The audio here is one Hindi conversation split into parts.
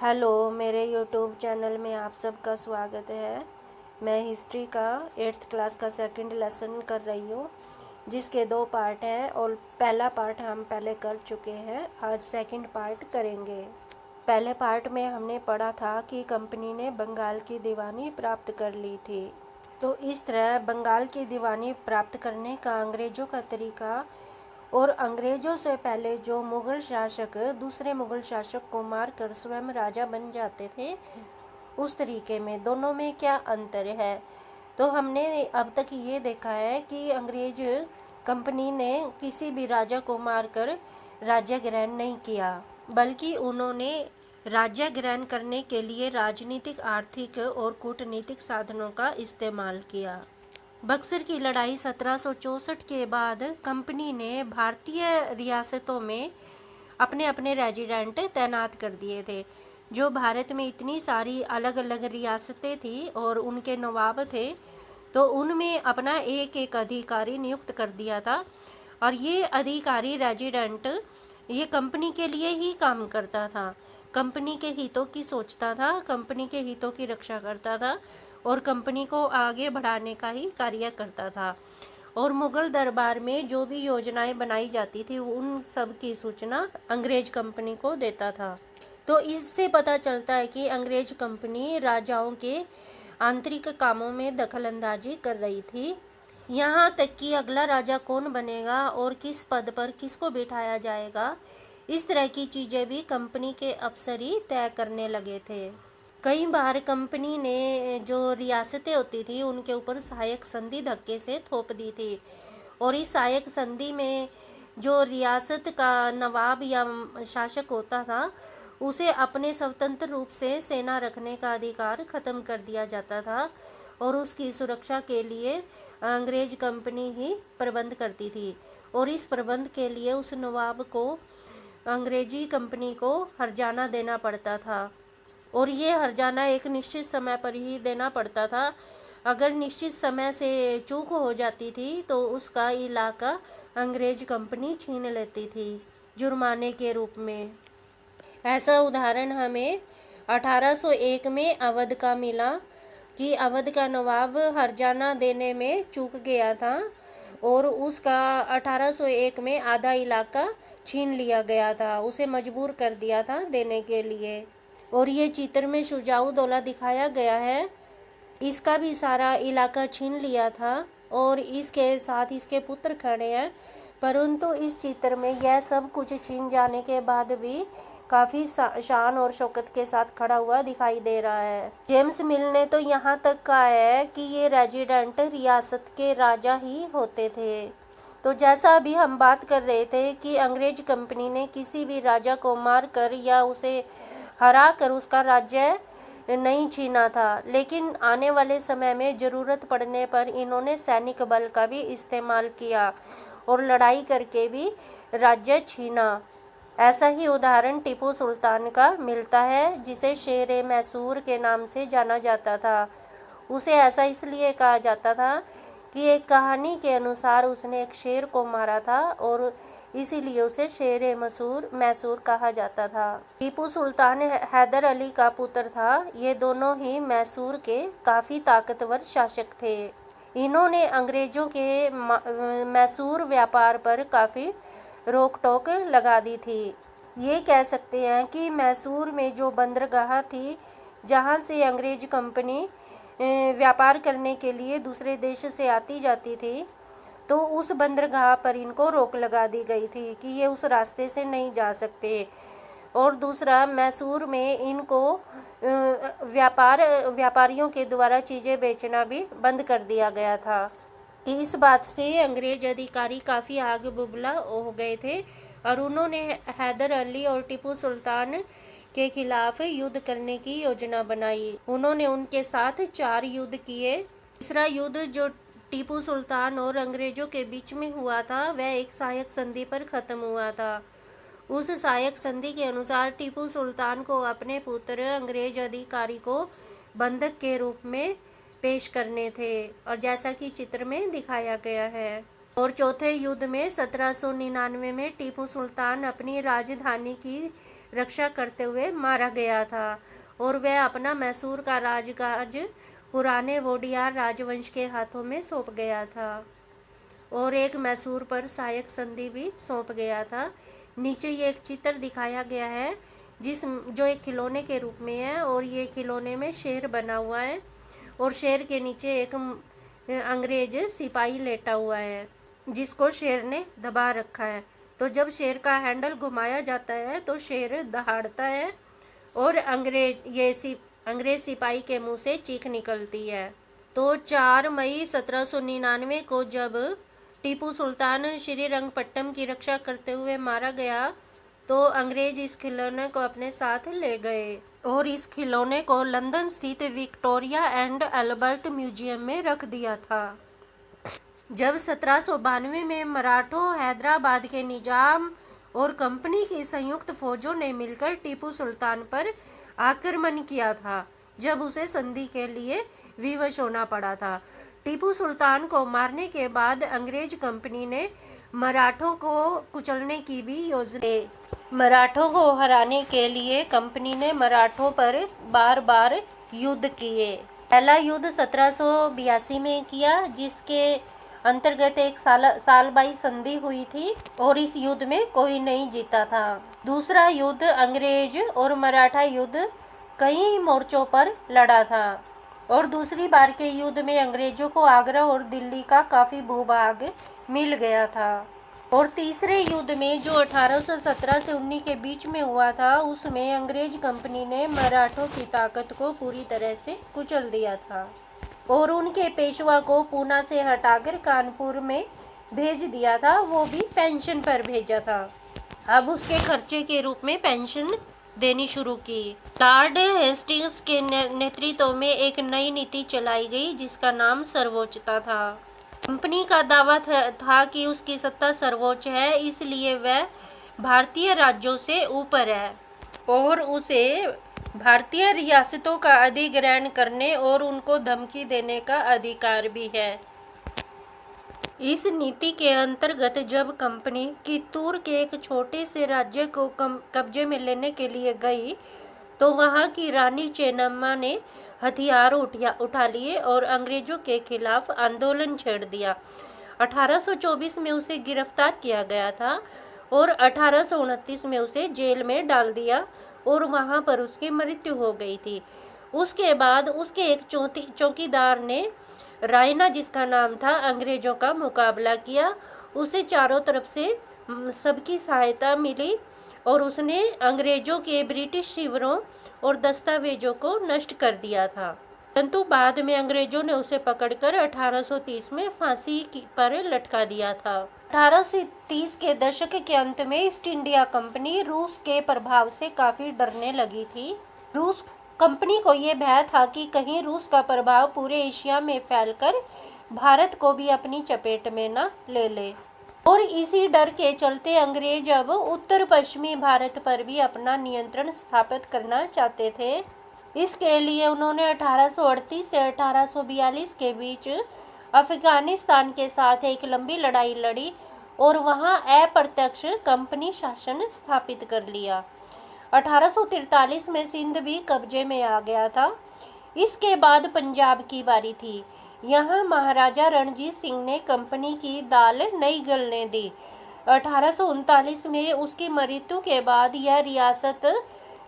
हेलो, मेरे यूट्यूब चैनल में आप सबका स्वागत है। मैं हिस्ट्री का 8th क्लास का सेकंड लेसन कर रही हूँ, जिसके 2 पार्ट हैं और पहला पार्ट हम पहले कर चुके हैं। आज सेकंड पार्ट करेंगे। पहले पार्ट में हमने पढ़ा था कि कंपनी ने बंगाल की दीवानी प्राप्त कर ली थी। तो इस तरह बंगाल की दीवानी प्राप्त करने का अंग्रेज़ों का तरीका और अंग्रेज़ों से पहले जो मुग़ल शासक दूसरे मुग़ल शासक को मारकर स्वयं राजा बन जाते थे, उस तरीके में दोनों में क्या अंतर है। तो हमने अब तक ये देखा है कि अंग्रेज कंपनी ने किसी भी राजा को मारकर राज्य ग्रहण नहीं किया, बल्कि उन्होंने राज्य ग्रहण करने के लिए राजनीतिक, आर्थिक और कूटनीतिक साधनों का इस्तेमाल किया। बक्सर की लड़ाई 1764 के बाद कंपनी ने भारतीय रियासतों में अपने अपने रेजिडेंट तैनात कर दिए थे। जो भारत में इतनी सारी अलग अलग रियासतें थी और उनके नवाब थे, तो उनमें अपना एक एक अधिकारी नियुक्त कर दिया था। और ये अधिकारी रेजिडेंट ये कंपनी के लिए ही काम करता था, कंपनी के हितों की सोचता था, कंपनी के हितों की रक्षा करता था और कंपनी को आगे बढ़ाने का ही कार्य करता था। और मुग़ल दरबार में जो भी योजनाएं बनाई जाती थी, उन सब की सूचना अंग्रेज कंपनी को देता था। तो इससे पता चलता है कि अंग्रेज कंपनी राजाओं के आंतरिक कामों में दखलंदाजी कर रही थी। यहाँ तक कि अगला राजा कौन बनेगा और किस पद पर किसको बिठाया जाएगा, इस तरह की चीज़ें भी कंपनी के अफसर ही तय करने लगे थे। कई बार कंपनी ने जो रियासतें होती थी, उनके ऊपर सहायक संधि धक्के से थोप दी थी। और इस सहायक संधि में जो रियासत का नवाब या शासक होता था, उसे अपने स्वतंत्र रूप से सेना रखने का अधिकार ख़त्म कर दिया जाता था और उसकी सुरक्षा के लिए अंग्रेज कंपनी ही प्रबंध करती थी। और इस प्रबंध के लिए उस नवाब को अंग्रेजी कंपनी को हर्जाना देना पड़ता था, और ये हर्जाना एक निश्चित समय पर ही देना पड़ता था। अगर निश्चित समय से चूक हो जाती थी तो उसका इलाका अंग्रेज कंपनी छीन लेती थी जुर्माने के रूप में। ऐसा उदाहरण हमें 1801 में अवध का मिला कि अवध का नवाब हर्जाना देने में चूक गया था और उसका 1801 में आधा इलाका छीन लिया गया था, उसे मजबूर कर दिया था देने के लिए। और ये चित्र में शुजाउद्दौला दिखाया गया है, इसका भी सारा इलाका छीन लिया था और इसके साथ इसके पुत्र खड़े हैं। परंतु इस चित्र में यह सब कुछ छीन जाने के बाद भी काफ़ी शान और शौकत के साथ खड़ा हुआ दिखाई दे रहा है। जेम्स मिल ने तो यहाँ तक कहा है कि ये रेजिडेंट रियासत के राजा ही होते थे। तो जैसा अभी हम बात कर रहे थे कि अंग्रेज कंपनी ने किसी भी राजा को मार कर या उसे हरा कर उसका राज्य नहीं छीना था, लेकिन आने वाले समय में ज़रूरत पड़ने पर इन्होंने सैनिक बल का भी इस्तेमाल किया और लड़ाई करके भी राज्य छीना। ऐसा ही उदाहरण टीपू सुल्तान का मिलता है, जिसे शेर मैसूर के नाम से जाना जाता था। उसे ऐसा इसलिए कहा जाता था कि एक कहानी के अनुसार उसने एक शेर को मारा था और इसीलिए उसे शेर मैसूर कहा जाता था। टीपू सुल्तान हैदर अली का पुत्र था। ये दोनों ही मैसूर के काफ़ी ताकतवर शासक थे। इन्होंने अंग्रेज़ों के मैसूर व्यापार पर काफ़ी रोक टोक लगा दी थी। ये कह सकते हैं कि मैसूर में जो बंदरगाह थी, जहाँ से अंग्रेज कंपनी व्यापार करने के लिए दूसरे देश से आती जाती थी, तो उस बंदरगाह पर इनको रोक लगा दी गई थी कि ये उस रास्ते से नहीं जा सकते। और दूसरा, मैसूर में इनको व्यापारियों के द्वारा चीज़ें बेचना भी बंद कर दिया गया था। इस बात से अंग्रेज अधिकारी काफ़ी आग बुबला हो गए थे और उन्होंने हैदर अली और टीपू सुल्तान के खिलाफ युद्ध करने की योजना बनाई। उन्होंने उनके साथ 4 युद्ध किए। तीसरा युद्ध जो टीपू सुल्तान और अंग्रेज़ों के बीच में हुआ था, वह एक सहायक संधि पर ख़त्म हुआ था। उस सहायक संधि के अनुसार टीपू सुल्तान को अपने पुत्र अंग्रेज अधिकारी को बंधक के रूप में पेश करने थे, और जैसा कि चित्र में दिखाया गया है। और चौथे युद्ध में 1799 में टीपू सुल्तान अपनी राजधानी की रक्षा करते हुए मारा गया था और वह अपना मैसूर का राजकाज पुराने वोडियार राजवंश के हाथों में सौंप गया था और एक मैसूर पर सहायक संधि भी सौंप गया था। नीचे ये एक चित्र दिखाया गया है जो एक खिलौने के रूप में है और ये खिलौने में शेर बना हुआ है और शेर के नीचे एक अंग्रेज सिपाही लेटा हुआ है जिसको शेर ने दबा रखा है। तो जब शेर का हैंडल घुमाया जाता है तो शेर दहाड़ता है और अंग्रेज सिपाही के मुंह से चीख निकलती है। तो 4 मई 1799 को जब टीपू सुल्तान श्रीरंगपट्टम की रक्षा करते हुए मारा गया तो अंग्रेज इस खिलौने को अपने साथ ले गए और इस खिलौने को लंदन स्थित विक्टोरिया एंड अल्बर्ट म्यूजियम में रख दिया था। जब 1792 में मराठों, हैदराबाद के निजाम और कंपनी की संयुक्त फौजों ने मिलकर टीपू सुल्तान पर आक्रमण किया था, जब उसे संधि के लिए विवश होना पड़ा था। टीपू सुल्तान को मारने के बाद अंग्रेज कंपनी ने मराठों को कुचलने की भी योजना। मराठों को हराने के लिए कंपनी ने मराठों पर बार बार युद्ध किए। पहला युद्ध 1782 में किया जिसके अंतर्गत एक सालबाई संधि हुई थी और इस युद्ध में कोई नहीं जीता था। दूसरा युद्ध अंग्रेज और मराठा युद्ध कई मोर्चों पर लड़ा था और दूसरी बार के युद्ध में अंग्रेजों को आगरा और दिल्ली का काफी भूभाग मिल गया था और तीसरे युद्ध में जो 1817 से 19 के बीच में हुआ था उसमें अंग्रेज कंपनी ने मराठों की ताकत को पूरी तरह से कुचल दिया था और उनके पेशवा को पूना से हटाकर कानपुर में भेज दिया था, वो भी पेंशन पर भेजा था। अब उसके खर्चे के रूप में पेंशन देनी शुरू की। लॉर्ड हेस्टिंग्स के नेतृत्व में एक नई नीति चलाई गई जिसका नाम सर्वोच्चता था। कंपनी का दावा था कि उसकी सत्ता सर्वोच्च है, इसलिए वह भारतीय राज्यों से ऊपर है और उसे भारतीय रियासतों का अधिग्रहण करने और उनको धमकी देने का अधिकार भी है। इस नीति के अंतर्गत जब कंपनी कित्तूर के एक छोटे से राज्य को कब्जे में लेने के लिए गई तो वहां की रानी चेन्नम्मा ने हथियार उठा लिए और अंग्रेजों के खिलाफ आंदोलन छेड़ दिया। 1824 में उसे गिरफ्तार किया गया था और 1829 में उसे जेल में डाल दिया और वहां पर उसकी मृत्यु हो गई थी। उसके बाद उसके एक चौकीदार ने रायना जिसका नाम था अंग्रेजों का मुकाबला किया। उसे चारों तरफ से सबकी सहायता मिली और उसने अंग्रेजों के ब्रिटिश शिविरों और दस्तावेजों को नष्ट कर दिया था, परंतु बाद में अंग्रेजों ने उसे पकड़कर 1830 में फांसी पर लटका दिया था। 1830 के दशक के अंत में ईस्ट इंडिया कंपनी रूस के प्रभाव से काफी डरने लगी थी। रूस कंपनी को ये भय था कि कहीं रूस का प्रभाव पूरे एशिया में फैलकर भारत को भी अपनी चपेट में न ले ले और इसी डर के चलते अंग्रेज अब उत्तर पश्चिमी भारत पर भी अपना नियंत्रण स्थापित करना चाहते थे। इसके लिए उन्होंने 1838 से 1842 के बीच अफगानिस्तान के साथ एक लंबी लड़ाई लड़ी और वहां अप्रत्यक्ष कंपनी शासन स्थापित कर लिया। 1843 में सिंध भी कब्जे में आ गया था। इसके बाद पंजाब की बारी थी। यहाँ महाराजा रणजीत सिंह ने कंपनी की दाल नहीं गलने दी। 1839 में उसकी मृत्यु के बाद यह रियासत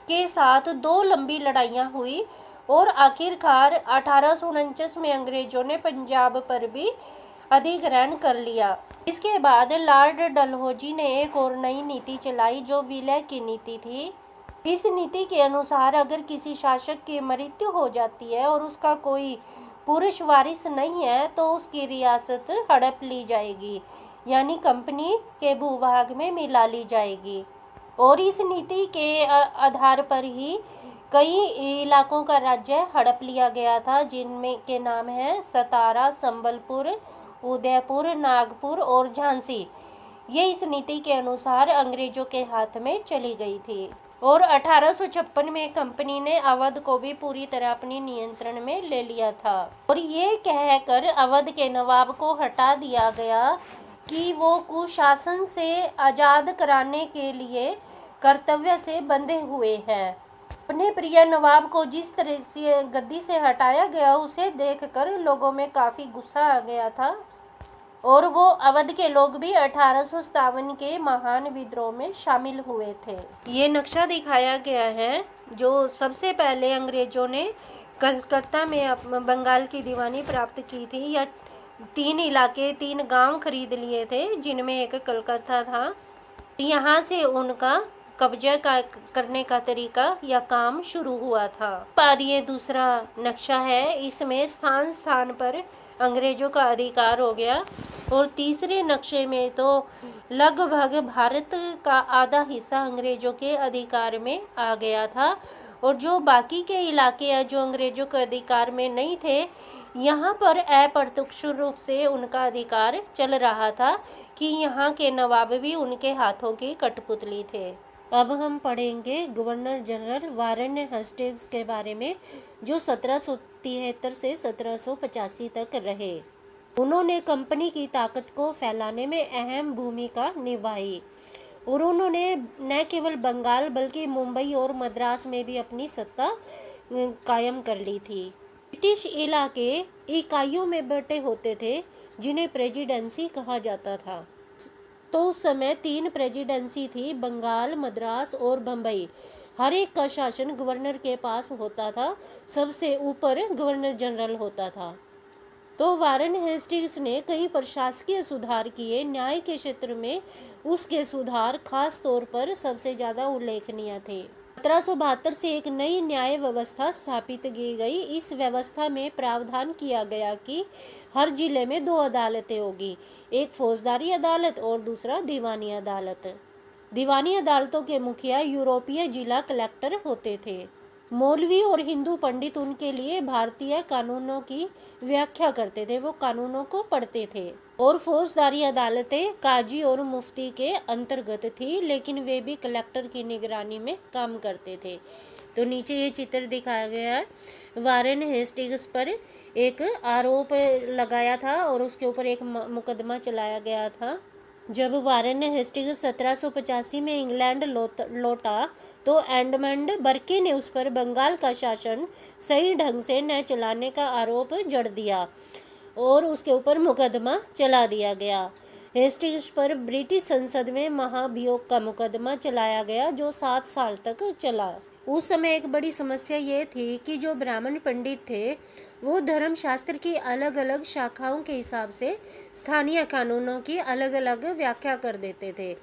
के साथ 2 लंबी लड़ाइयाँ हुई और आखिरकार 1849 में अंग्रेजों ने पंजाब पर भी अधिग्रहण कर लिया। इसके बाद लॉर्ड डलहौजी ने एक और नई नीति चलाई जो विलय की नीति थी। इस नीति के अनुसार अगर किसी शासक की मृत्यु हो जाती है और उसका कोई पुरुष वारिस नहीं है तो उसकी रियासत हड़प ली जाएगी, यानी कंपनी के भूभाग में मिला ली जाएगी। और इस नीति के आधार पर ही कई इलाकों का राज्य हड़प लिया गया था, जिनमें के नाम है सतारा, संबलपुर, उदयपुर, नागपुर और झांसी। ये इस नीति के अनुसार अंग्रेजों के हाथ में चली गई थी और 1856 में कंपनी ने अवध को भी पूरी तरह अपने नियंत्रण में ले लिया था और ये कहकर अवध के नवाब को हटा दिया गया कि वो कुशासन से आज़ाद कराने के लिए कर्तव्य से बंधे हुए हैं। अपने प्रिय नवाब को जिस तरह से गद्दी से हटाया गया उसे देखकर लोगों में काफ़ी गुस्सा आ गया था और वो अवध के लोग भी 1857 के महान विद्रोह में शामिल हुए थे। ये नक्शा दिखाया गया है जो सबसे पहले अंग्रेजों ने कलकत्ता में बंगाल की दीवानी प्राप्त की थी। या 3 गांव खरीद लिए थे जिनमें एक कलकत्ता था। यहाँ से उनका कब्जा करने का तरीका या काम शुरू हुआ था। बाद ये दूसरा नक्शा है, इसमें स्थान स्थान पर अंग्रेजों का अधिकार हो गया। और तीसरे नक्शे में तो लगभग भारत का आधा हिस्सा अंग्रेजों के अधिकार में आ गया था और जो बाकी के इलाके हैं जो अंग्रेजों के अधिकार में नहीं थे, यहाँ पर अप्रत्यक्ष रूप से उनका अधिकार चल रहा था कि यहाँ के नवाब भी उनके हाथों की कठपुतली थे। अब हम पढ़ेंगे गवर्नर जनरल वारेन हेस्टिंग्स के बारे में, जो 1773 से 1785 तक रहे। उन्होंने कंपनी की ताकत को फैलाने में अहम भूमिका निभाई और उन्होंने न केवल बंगाल बल्कि मुंबई और मद्रास में भी अपनी सत्ता कायम कर ली थी। ब्रिटिश इलाके इकाइयों में बटे होते थे जिन्हें प्रेसिडेंसी कहा जाता था। तो उस समय 3 प्रेसिडेंसी थी, बंगाल, मद्रास और बम्बई। हर एक का शासन गवर्नर के पास होता था। सबसे ऊपर गवर्नर जनरल होता था। तो वारेन हेस्टिंग्स ने कई प्रशासकीय सुधार किए। न्याय के क्षेत्र में उसके सुधार खास तौर पर सबसे ज़्यादा उल्लेखनीय थे। 1772 से एक नई न्याय व्यवस्था स्थापित की गई। इस व्यवस्था में प्रावधान किया गया कि हर जिले में 2 अदालतें होगी, एक फौजदारी अदालत और दूसरा दीवानी अदालत। दीवानी अदालतों के मुखिया यूरोपीय जिला कलेक्टर होते थे। मौलवी और हिंदू पंडित उनके लिए भारतीय कानूनों की व्याख्या करते थे, वो कानूनों को पढ़ते थे। और फौजदारी अदालतें काजी और मुफ्ती के अंतर्गत थी, लेकिन वे भी कलेक्टर की निगरानी में काम करते थे। तो नीचे ये चित्र दिखाया गया है। वारेन हेस्टिंग्स पर एक आरोप लगाया था और उसके ऊपर एक मुकदमा चलाया गया था। जब वारेन हेस्टिंग्स 1785 में इंग्लैंड लौटा तो एडमंड बर्के ने उस पर बंगाल का शासन सही ढंग से न चलाने का आरोप जड़ दिया और उसके ऊपर मुकदमा चला दिया गया। हेस्टिंग्स पर ब्रिटिश संसद में महाभियोग का मुकदमा चलाया गया जो 7 साल तक चला। उस समय एक बड़ी समस्या ये थी कि जो ब्राह्मण पंडित थे वो धर्मशास्त्र की अलग अलग शाखाओं के हिसाब से स्थानीय कानूनों की अलग अलग व्याख्या कर देते थे।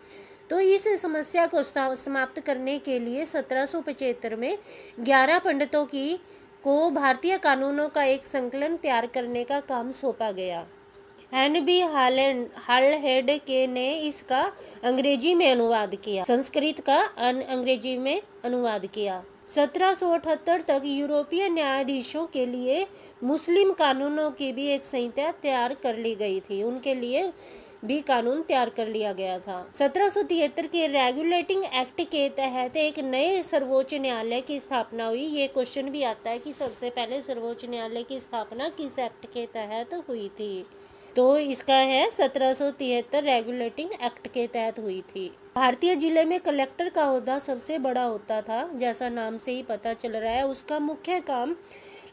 तो इस समस्या को समाप्त करने के लिए 1775 में 11 पंडितों को भारतीय कानूनों का एक संकलन तैयार करने का काम सौंपा गया। हेनरी हालहेड के ने इसका अंग्रेजी में अनुवाद किया, संस्कृत का अंग्रेजी में अनुवाद किया। 1778 तक यूरोपीय न्यायाधीशों के लिए मुस्लिम कानूनों की भी एक संहिता तैयार कर ली गई थी, उनके लिए भी कानून तैयार कर लिया गया था। 1773 के रेगुलेटिंग एक्ट के तहत एक नए सर्वोच्च न्यायालय की स्थापना हुई। ये क्वेश्चन भी आता है कि सबसे पहले सर्वोच्च न्यायालय की स्थापना किस एक्ट के तहत हुई थी, तो इसका है 1773 रेगुलेटिंग एक्ट के तहत हुई थी। भारतीय जिले में कलेक्टर का ओहदा सबसे बड़ा होता था, जैसा नाम से ही पता चल रहा है। उसका मुख्य काम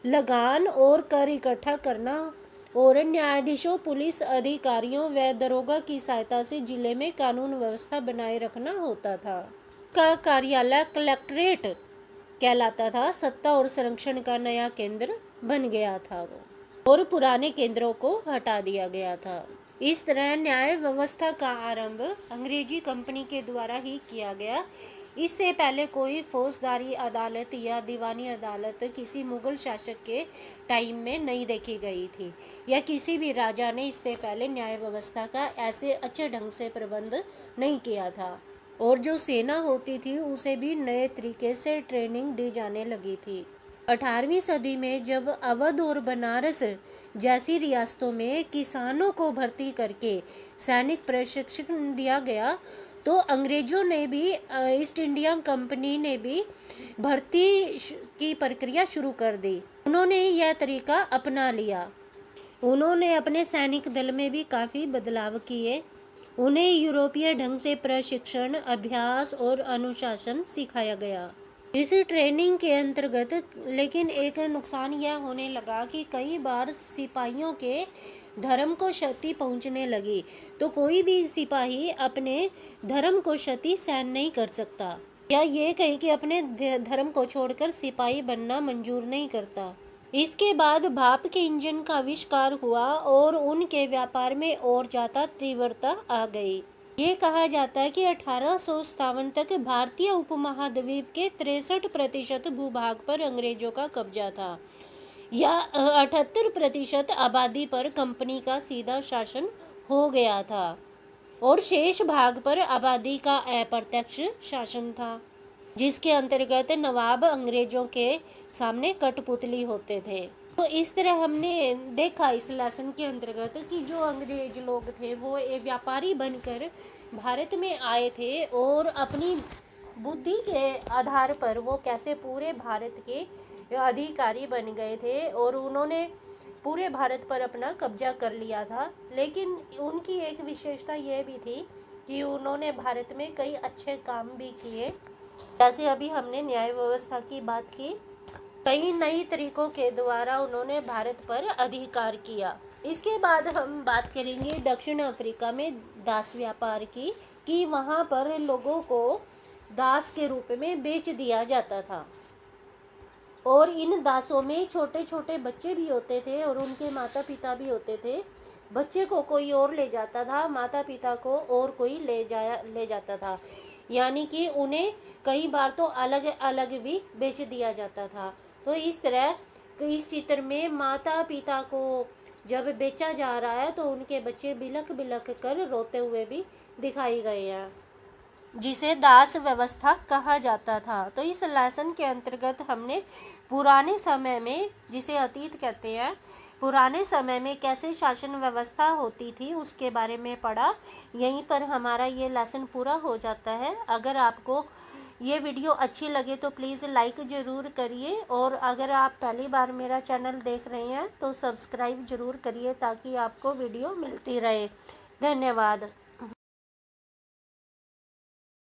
लगान और कर इकट्ठा करना और न्यायाधीशों, पुलिस अधिकारियों व दरोगा की सहायता से जिले में कानून व्यवस्था बनाए रखना होता था। का कार्यालय कलेक्ट्रेट कहलाता था। सत्ता और संरक्षण का नया केंद्र बन गया था वो, और पुराने केंद्रों को हटा दिया गया था। इस तरह न्याय व्यवस्था का आरंभ अंग्रेजी कंपनी के द्वारा ही किया गया। इससे पहले कोई फौजदारी अदालत या दीवानी अदालत किसी मुगल शासक के टाइम में नहीं देखी गई थी, या किसी भी राजा ने इससे पहले न्याय व्यवस्था का ऐसे अच्छे ढंग से प्रबंध नहीं किया था। और जो सेना होती थी उसे भी नए तरीके से ट्रेनिंग दी जाने लगी थी। 18वीं सदी में जब अवध और बनारस जैसी रियासतों में किसानों को भर्ती करके सैनिक प्रशिक्षण दिया गया, तो अंग्रेजों ने भी, ईस्ट इंडिया कंपनी ने भी भर्ती की प्रक्रिया शुरू कर दी। उन्होंने यह तरीका अपना लिया। उन्होंने अपने सैनिक दल में भी काफ़ी बदलाव किए उन्हें यूरोपीय ढंग से प्रशिक्षण, अभ्यास और अनुशासन सिखाया गया। इस ट्रेनिंग के अंतर्गत लेकिन एक नुकसान यह होने लगा कि कई बार सिपाहियों के धर्म को क्षति पहुंचने लगी। तो कोई भी सिपाही अपने धर्म को क्षति सहन नहीं कर सकता, या ये कहीं कि अपने धर्म को छोड़कर सिपाही बनना मंजूर नहीं करता। इसके बाद भाप के इंजन का आविष्कार हुआ और उनके व्यापार में और ज्यादा तीव्रता आ गई। ये कहा जाता है कि 1857 तक भारतीय उपमहाद्वीप के 63% भूभाग पर अंग्रेजों का कब्जा था, या 78% आबादी पर कंपनी का सीधा शासन हो गया था, और शेष भाग पर आबादी का अप्रत्यक्ष शासन था, जिसके अंतर्गत नवाब अंग्रेजों के सामने कठपुतली होते थे। तो इस तरह हमने देखा इस लेसन के अंतर्गत कि जो अंग्रेज लोग थे वो एक व्यापारी बनकर भारत में आए थे और अपनी बुद्धि के आधार पर वो कैसे पूरे भारत के अधिकारी बन गए थे और उन्होंने पूरे भारत पर अपना कब्जा कर लिया था। लेकिन उनकी एक विशेषता यह भी थी कि उन्होंने भारत में कई अच्छे काम भी किए, जैसे अभी हमने न्याय व्यवस्था की बात की। कई नई तरीकों के द्वारा उन्होंने भारत पर अधिकार किया। इसके बाद हम बात करेंगे दक्षिण अफ्रीका में दास व्यापार की, कि वहाँ पर लोगों को दास के रूप में बेच दिया जाता था, और इन दासों में छोटे छोटे बच्चे भी होते थे और उनके माता पिता भी होते थे। बच्चे को कोई और ले जाता था, माता पिता को और कोई ले जाता था, यानी कि उन्हें कई बार तो अलग अलग भी बेच दिया जाता था। तो इस तरह इस चित्र में माता पिता को जब बेचा जा रहा है तो उनके बच्चे बिलख बिलख कर रोते हुए भी दिखाई गए हैं, जिसे दास व्यवस्था कहा जाता था। तो इस लेसन के अंतर्गत हमने पुराने समय में, जिसे अतीत कहते हैं, पुराने समय में कैसे शासन व्यवस्था होती थी उसके बारे में पढ़ा। यहीं पर हमारा ये लेसन पूरा हो जाता है। अगर आपको ये वीडियो अच्छी लगे तो प्लीज़ लाइक ज़रूर करिए, और अगर आप पहली बार मेरा चैनल देख रहे हैं तो सब्सक्राइब ज़रूर करिए ताकि आपको वीडियो मिलती रहे। धन्यवाद।